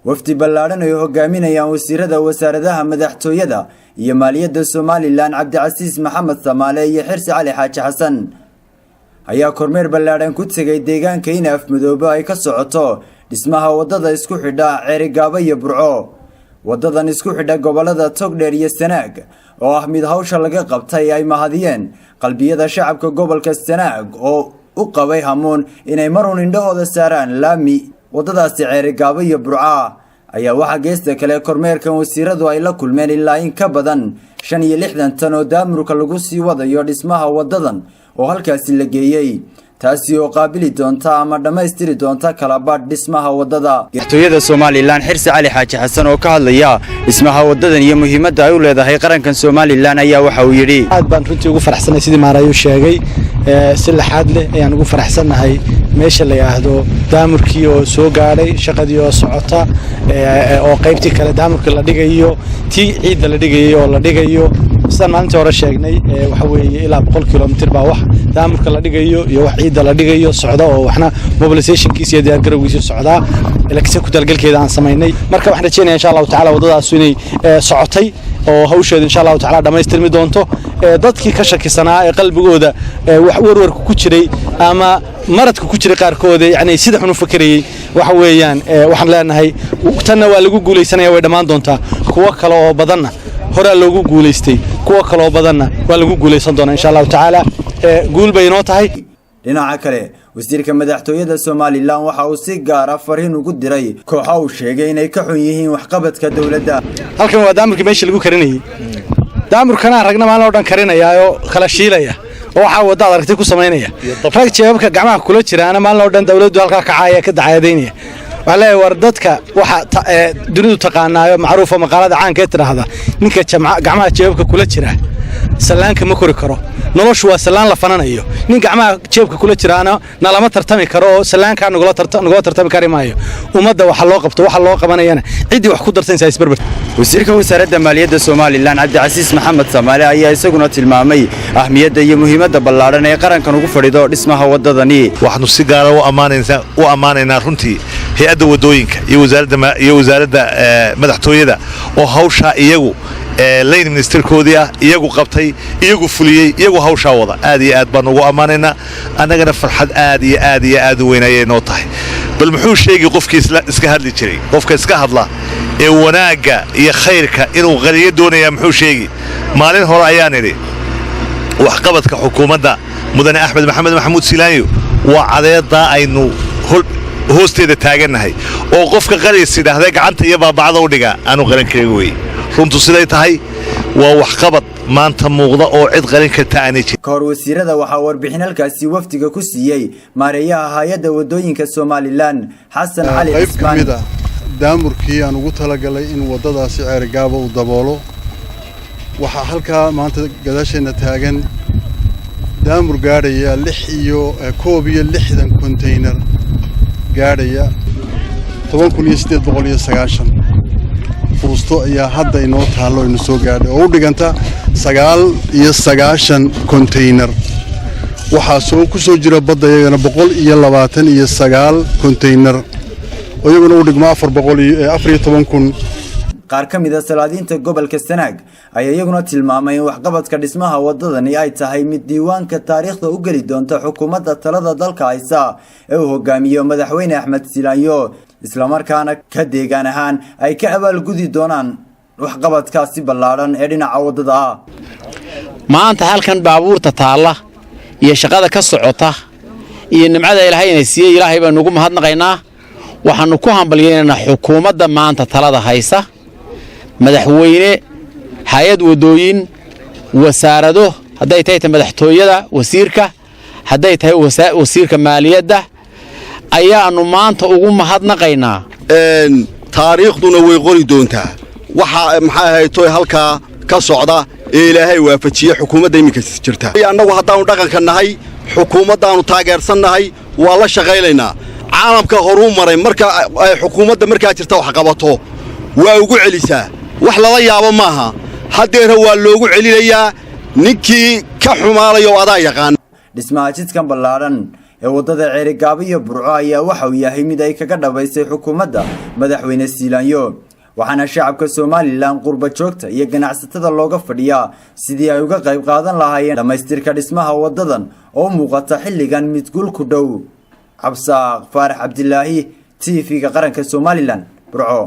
wafdi ballaaran ay hogaaminayaan wasiirada wasaaradaha madaxtooyada iyo maaliyadda Somaliland Cabdicasiis Maxamed Samaale iyo Xirsi Cali Xaaji Xasan ayaa kormeer ballaaran ku tagay deegaanka Inaaf Madoobe ay ka socoto dhismaha wadada isku xidha Ceerigaabo iyo Burco. wadadan isku xidha gobolada Togdheer iyo Sanaag oo ah mid hawsha laga qabtay ay mahadiyeen qalbiyada shacabka gobolka Sanaag oo u qabay hamuun inay marun indhahooda saaraan laami wadadaasi Ceerigaabo iyo Burco ayaa waxa geesta kale kormeerkan wasiiradu ay la kulmeen ilaa in ka badan 65 tan oo daamurka lagu sii wadayo dhismaha wadadan oo halkaasi la geeyay taasi oo qaabili doonta ama dhameystiri doonta kala badh dhismaha wadada. madaxtooyada Somaliland Xirsi Cali Xaaji Xasan oo ka hadlaya dhismaha wadadan iyo muhiimadda ay u leedahay qarankan Somaliland ayaa waxa uu yiri aad baan runtii ugu faraxsanahay sidii maarayo sheegay si laxaad leh ayaan ugu faraxsanahay meesha la yiraahdo daamurkii oo soo gaaray shaqadii oo socota oo qaybtii kale daamurka la dhigayo tii ciid la dhigayo oo la dhigayo sidaan maalintii hore sheegnay waxa weeye ilaa 100 kilomitir baa wax daamurka la dhigayo iyo wax ciid la dhigayo socda oo waxna mobilizationkiisa iyo diyaar garowgiisa socda ilaa ku dalgalkeeda aan sameynay marka waxaan rajeynayaa insha Allah taala wadadaas inay socotay oo hawsheeda insha Allah taala dhameystirmi doonto dadkii ka shakisanaa ee qalbigooda wax warwarku ku jiray ama maradku ku jiray qaarkood yani sida xun u fakarayay waxa weeyaan waxaan leenahay tanna waa lagu guuleysanayaa way dhamaan doontaa kuwa kale oo badanna hore loogu guuleystay kuwa kale oo badanna waa lagu guuleysan doonaa insha Allah taala guul bay inoo tahay. dhinaca kale wasiirka madaxtooyada Somaliland waxa uu si gaar ah fariin ugu diray kooxo uu sheegay inay ka xun yihiin waxqabadka dawladda. halkan waa daamurkii meesha lagu karinayay daamurkana ragna maalin oo dhan karinaya oo kala shiilaya oo waxa wada aragtay ku sameynaya rag jeebabka gacmaha kula jiraana maalin oo dhan dawladdu halka ka caaya ka dacayadeynaya wala war dadka waxa dunidu taqaanayo macruuf maqaalada caanka tiraahda ninka gacmaha jeebabka kula jira salaanka ma kori karo noloshu waa salaan la fananayo nin gacmaha jeebka kula jiraana nalama tartami karo salaanka nagula tartami kari maayo umada waxa loo qabto waxa loo qabanayana cidi wax ku darsanaysa isbarbar. wasiirka wasaaradda maaliyadda Somaliland Cabdicasiis Maxamed Samaale ayaa isaguna tilmaamay ahmiyadda iyo muhiimadda ballaaran ee qarankan ugu fadhido dhismaha wadadani. waxaanu si gaar ah u amaanaynaa runtii hay'adda wadooyinka iyo wasaaradda madaxtooyada oo hawsha iyagu lane ministerkoodii ah iyagu qabtay iyagu fuliyay iyagu hawsha wada aad iyo aad baan ugu amaanaynaa annagana farxad aad u weyn ayay noo tahay. bal muxuu sheegay qofkii iska hadli jiray qofka iska hadla ee wanaaga iyo khayrka inuu qariyo doonaya muxuu sheegay maalin hore ayaan idhi waxqabadka xukuumadda mudane Axmed Maxamed Maxamuud Silaanyo waa cadeeda aynu hoosteeda taaganahay oo qofka qariis yiraahday gacanta iyo baabacada u dhiga aanu qaran kareego way runtu siday tahay waa waxqabad maanta muuqda oo cid qaran karta aanay jirin. kor wasiirada waxa warbixin halkaasi wafdiga ku siiyay maareeyaha hay'adda wadooyinka Somaliland Xasan Cali Ismaan daamurkii aan ugu talagalay in wadadaasi Ceerigaabo u daboolo waxa halka maanta gadaasheena taagan daamur gaadhaya 60 container gaadhaya 10890 fuusto ayaa hadda inoo taalo in soo gaadhay oo u dhiganta 99 container waxa soo ku soo jira badda iyagana 129 container oo iyaguna u dhigma 414 qaar ka mid ah salaadiinta gobolka Sanaag ayaa iyaguna tilmaamay in waxqabadka dhismaha wadadani ay tahay mid diiwaanka taariikhda u gali doonta xukuumadda talada dalka haysa ee uu hogaamiyo madaxweyne Axmed Silaanyo isla markaana ka deegaan ahaan ay ka abaalgudi doonaan waxqabadkaasi ballaaran ee dhinaca wadada. maanta halkan baabuurta taala iyo shaqada ka socota iyo nimcada Ilaahayna siiyay Ilaahay baan ugu mahadnaqaynaa waxaanu ku hambalyeynaa xukuumadda maanta talada haysa madaxweyne hay'ad wadooyin wasaarado haday tahay madaxtooyada wasiirka haday tahay wasiirka maaliyadda ayaanu maanta ugu mahadnaqaynaa. taariikhduna way qori doontaa waxa maxay hayto halka ka socda ee Ilaahay waafajiye xukuumadda imika jirta annagu haddaanu dhaqanka nahay xukuumaddaanu taageersanahay waa la shaqaynaynaa caalamka horu maray marka ay xukuumadda markaa jirta wax qabato waa ugu celisaa wax lala yaabo maaha hadeera waa loogu celinayaa ninkii ka xumaanayo adaa yaqaan. dhismaha jidkan ballaaran ee wadada Ceerigaabo iyo Burco ayaa waxa uu yahay mid ay kaga dhabaysay xukuumadda madaxweyne Siilaanyo waxaana shacabka Soomaaliland qurba joogta iyo ganacsatada looga fadhiyaa sidii ay uga qayb qaadan lahaayeen dhamaystirka dhismaha wadadan oo muuqata xilligan mid guul ku dhow. Cabsaaq Faarax Cabdilaahi TV-ga qaranka Soomaaliland Burco.